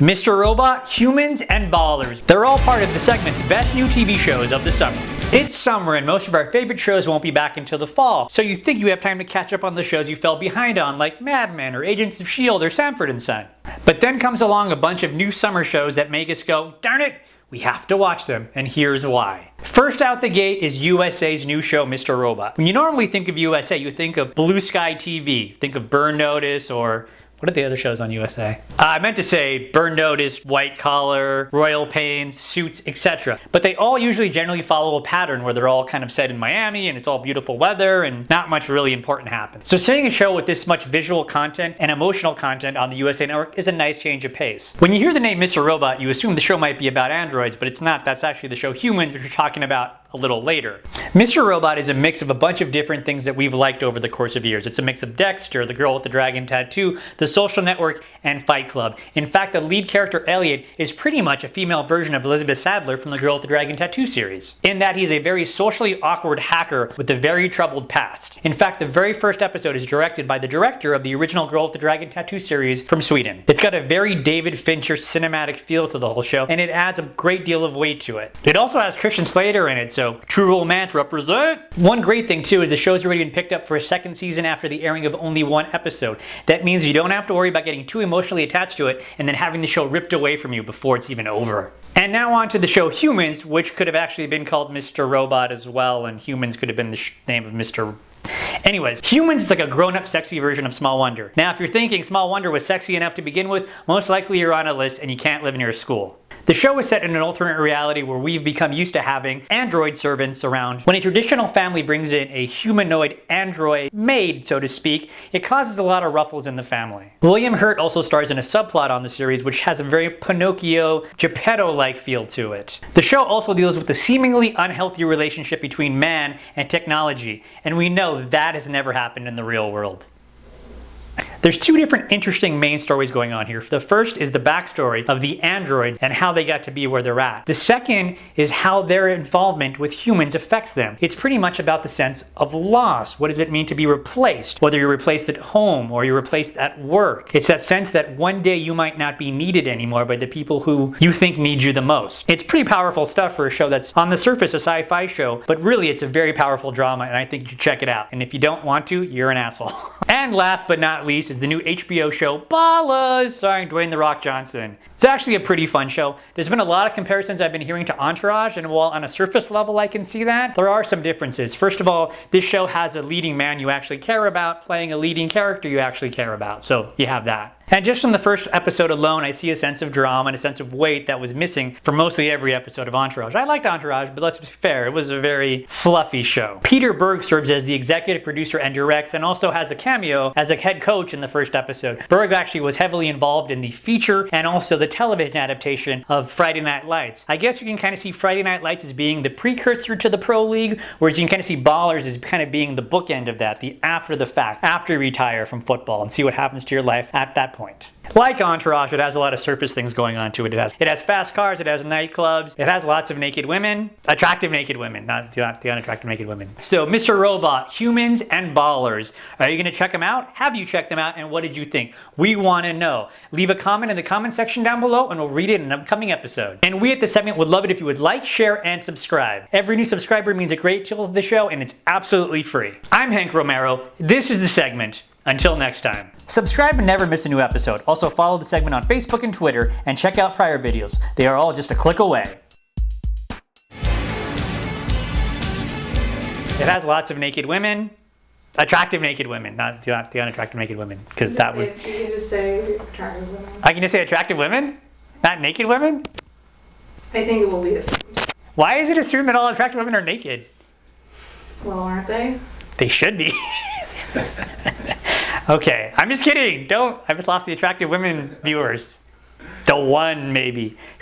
Mr. Robot, Humans, and Ballers. They're all part of the segment's best new TV shows of the summer. It's summer and most of our favorite shows won't be back until the fall, so you think you have time to catch up on the shows you fell behind on like Mad Men or Agents of S.H.I.E.L.D. or Sanford & Son. But then comes along a bunch of new summer shows that make us go, darn it, we have to watch them, and here's why. First out the gate is USA's new show, Mr. Robot. When you normally think of USA, you think of Blue Sky TV, think of Burn Notice, or what are the other shows on USA? I meant to say Burn Notice, White Collar, Royal Pains, Suits, etc. But they all usually generally follow a pattern where they're all kind of set in Miami and it's all beautiful weather and not much really important happens. So seeing a show with this much visual content and emotional content on the USA Network is a nice change of pace. When you hear the name Mr. Robot, you assume the show might be about androids, but it's not. That's actually the show Humans, which we're talking about a little later. Mr. Robot is a mix of a bunch of different things that we've liked over the course of years. It's a mix of Dexter, The Girl with the Dragon Tattoo, The Social Network, and Fight Club. In fact, the lead character Elliot is pretty much a female version of Elizabeth Sadler from The Girl with the Dragon Tattoo series, in that he's a very socially awkward hacker with a very troubled past. In fact, the very first episode is directed by the director of the original Girl with the Dragon Tattoo series from Sweden. It's got a very David Fincher cinematic feel to the whole show, and it adds a great deal of weight to it. It also has Christian Slater in it, so True Romance represent! One great thing too is the show's already been picked up for a second season after the airing of only one episode. That means you don't have to worry about getting too emotionally attached to it and then having the show ripped away from you before it's even over. And now on to the show Humans, which could have actually been called Mr. Robot as well, and Humans could have been the name of Mr. Anyways, Humans is like a grown-up sexy version of Small Wonder. Now if you're thinking Small Wonder was sexy enough to begin with, most likely you're on a list and you can't live near a school. The show is set in an alternate reality where we've become used to having android servants around. When a traditional family brings in a humanoid android maid, so to speak, it causes a lot of ruffles in the family. William Hurt also stars in a subplot on the series which has a very Pinocchio, Geppetto-like feel to it. The show also deals with the seemingly unhealthy relationship between man and technology, and we know that has never happened in the real world. There's two different interesting main stories going on here. The first is the backstory of the androids and how they got to be where they're at. The second is how their involvement with humans affects them. It's pretty much about the sense of loss. What does it mean to be replaced? Whether you're replaced at home or you're replaced at work. It's that sense that one day you might not be needed anymore by the people who you think need you the most. It's pretty powerful stuff for a show that's on the surface a sci-fi show, but really it's a very powerful drama and I think you should check it out. And if you don't want to, you're an asshole. And last but not least is the new HBO show Ballers, starring Dwayne "The Rock" Johnson. It's actually a pretty fun show. There's been a lot of comparisons I've been hearing to Entourage, and while on a surface level I can see that, there are some differences. First of all, this show has a leading man you actually care about playing a leading character you actually care about, so you have that. And just from the first episode alone, I see a sense of drama and a sense of weight that was missing from mostly every episode of Entourage. I liked Entourage, but let's be fair, it was a very fluffy show. Peter Berg serves as the executive producer and directs, and also has a cameo as a head coach in the first episode. Berg actually was heavily involved in the feature and also the television adaptation of Friday Night Lights. I guess you can kind of see Friday Night Lights as being the precursor to the Pro League, whereas you can kind of see Ballers as kind of being the bookend of that, the after the fact, after you retire from football and see what happens to your life at that point. Like Entourage, it has a lot of surface things going on to it. It has fast cars, it has nightclubs, it has lots of naked women. Attractive naked women, not the unattractive naked women. So Mr. Robot, Humans, and Ballers. Are you gonna check them out? Have you checked them out, and what did you think? We wanna know. Leave a comment in the comment section down below and we'll read it in an upcoming episode. And we at the segment would love it if you would like, share, and subscribe. Every new subscriber means a great deal to the show and it's absolutely free. I'm Hank Romero, this is the segment. Until next time. Subscribe and never miss a new episode. Also follow the segment on Facebook and Twitter and check out prior videos. They are all just a click away. It has lots of naked women. Attractive naked women, not the unattractive naked women. Because that would... You can just say attractive women. I can just say attractive women? Not naked women? I think it will be assumed. Why is it assumed that all attractive women are naked? Well, aren't they? They should be. Okay, I'm just kidding. I just lost the attractive women viewers. The one, maybe.